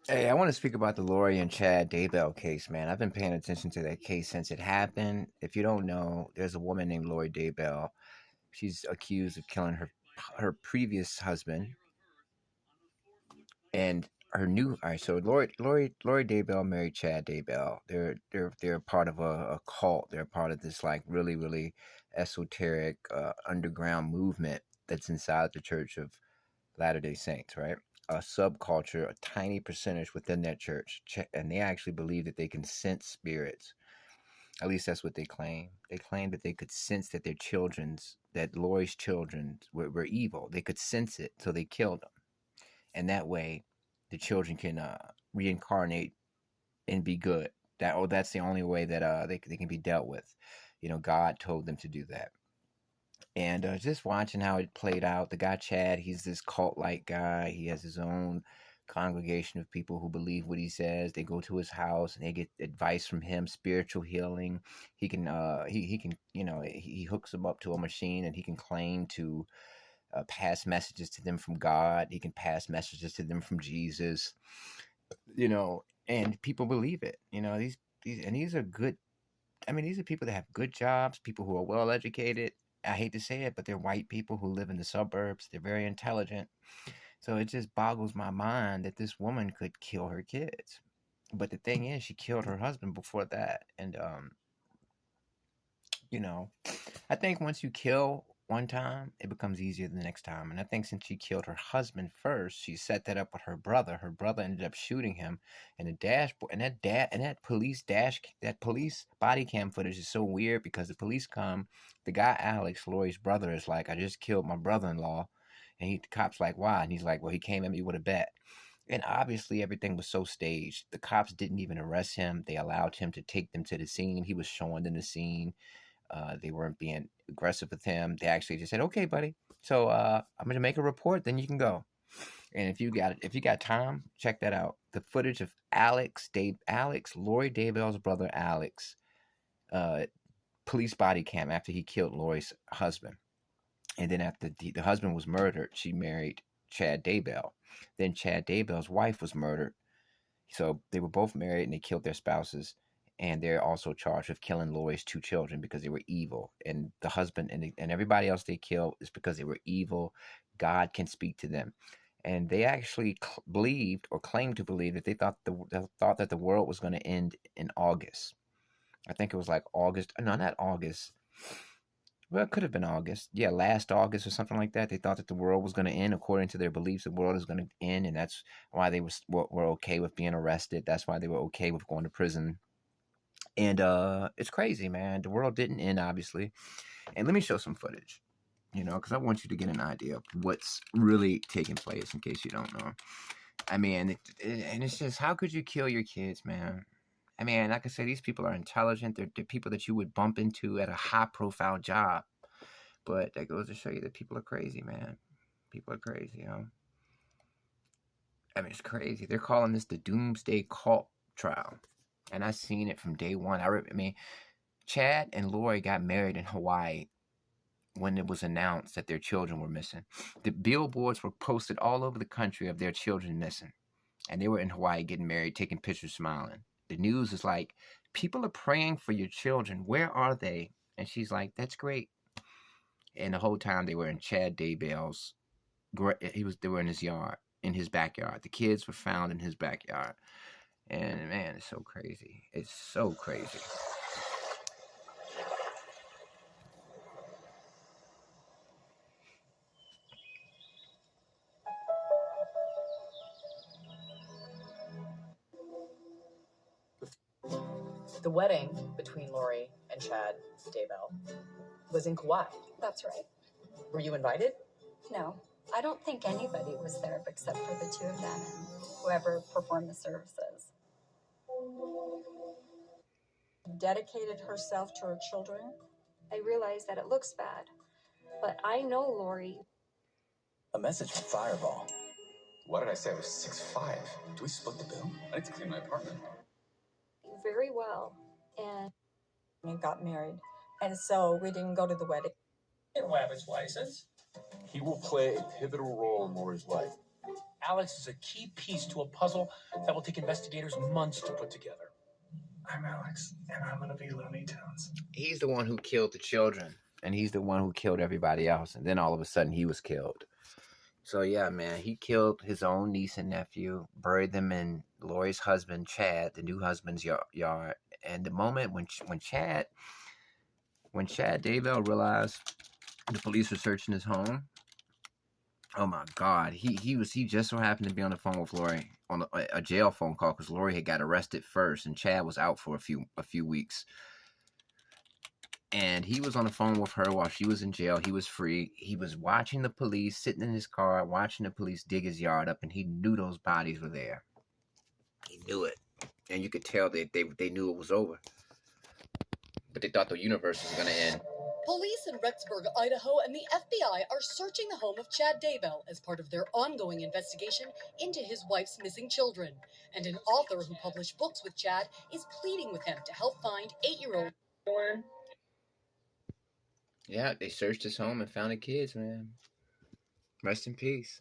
Hey, I want to speak about the Lori and Chad Daybell case, man. I've been paying attention to that case since it happened. If you don't know, there's a woman named Lori Daybell. She's accused of killing her previous husband and her new. All right, so Lori Daybell married Chad Daybell. They're part of a cult. They're part of this like really esoteric underground movement that's inside the Church of Latter Day Saints, right? A subculture, a tiny percentage within that church, and they actually believe that they can sense spirits. At least that's what they claim. They claim that they could sense that that Lori's children were evil. They could sense it, so they killed them, and that way, the children can reincarnate and be good. That's the only way that they can be dealt with. God told them to do that. And just watching how it played out, the guy Chad, he's this cult like guy. He has his own congregation of people who believe what he says. They go to his house and they get advice from him, spiritual healing. He can he hooks them up to a machine and he can claim to pass messages to them from God. He can pass messages to them from Jesus. And people believe it. These are good. I mean, these are people that have good jobs, people who are well educated. I hate to say it, but they're white people who live in the suburbs. They're very intelligent. So it just boggles my mind that this woman could kill her kids. But the thing is, she killed her husband before that. And, you know, I think once you kill one time, it becomes easier the next time. And I think since she killed her husband first, she set that up with her brother. Her brother ended up shooting him, and the dashboard and that police body cam footage is so weird because the police come, the guy Alex, Lori's brother, is like, I just killed my brother-in-law, and the cops like, why? And he's like, well, he came at me with a bat. And obviously, everything was so staged. The cops didn't even arrest him. They allowed him to take them to the scene. He was showing them the scene. They weren't being aggressive with him. They actually just said, "Okay, buddy. So I'm going to make a report. Then you can go." And if you got time, check that out. The footage of Lori Daybell's brother Alex, uh, police body cam after he killed Lori's husband, and then after the husband was murdered, she married Chad Daybell. Then Chad Daybell's wife was murdered. So they were both married and they killed their spouses. And they're also charged with killing Lori's two children because they were evil. And the husband and everybody else they killed is because they were evil. God can speak to them. And they actually believed or claimed to believe that they thought that the world was going to end in August. I think it was like August. No, not August. Well, it could have been August. Yeah, last August or something like that. They thought that the world was going to end according to their beliefs. The world is going to end, and that's why they were okay with being arrested. That's why they were okay with going to prison. And it's crazy, man. The world didn't end, obviously. And let me show some footage, because I want you to get an idea of what's really taking place in case you don't know. I mean, and it's just, how could you kill your kids, man? I mean, like I say, these people are intelligent. They're people that you would bump into at a high-profile job. But that goes to show you that people are crazy, man. People are crazy. I mean, it's crazy. They're calling this the Doomsday Cult trial. And I seen it from day one. I mean, Chad and Lori got married in Hawaii when it was announced that their children were missing. The billboards were posted all over the country of their children missing. And they were in Hawaii getting married, taking pictures, smiling. The news is like, people are praying for your children. Where are they? And she's like, that's great. And the whole time they were in Chad Daybell's, they were in his yard, in his backyard. The kids were found in his backyard. And man, it's so crazy. It's so crazy. The wedding between Lori and Chad Daybell was in Kauai. That's right. Were you invited? No, I don't think anybody was there except for the two of them and whoever performed the services. Dedicated herself to her children. I realize that it looks bad, but I know Lori. A message from Fireball. What did I say? I was 6'5". Do we split the bill? I need to clean my apartment. Very well, and We got married, and so we didn't go to the wedding. He don't have his license. He will play a pivotal role in Lori's life. Alex is a key piece to a puzzle that will take investigators months to put together. I'm Alex, and I'm gonna be Looney Tunes. He's the one who killed the children, and he's the one who killed everybody else, and then all of a sudden he was killed. So yeah, man, he killed his own niece and nephew, buried them in Lori's husband, Chad, the new husband's yard. And the moment when Chad Daybell realized the police were searching his home, oh my God, he just so happened to be on the phone with Lori on a jail phone call because Lori had got arrested first, and Chad was out for a few weeks. And he was on the phone with her while she was in jail. He was free. He was watching the police, sitting in his car, watching the police dig his yard up, and he knew those bodies were there. He knew it. And you could tell that they knew it was over. But they thought the universe was going to end. Police in Rexburg, Idaho, and the FBI are searching the home of Chad Daybell as part of their ongoing investigation into his wife's missing children. And an author who published books with Chad is pleading with him to help find 8-year-old Yeah, they searched his home and found the kids, man. Rest in peace.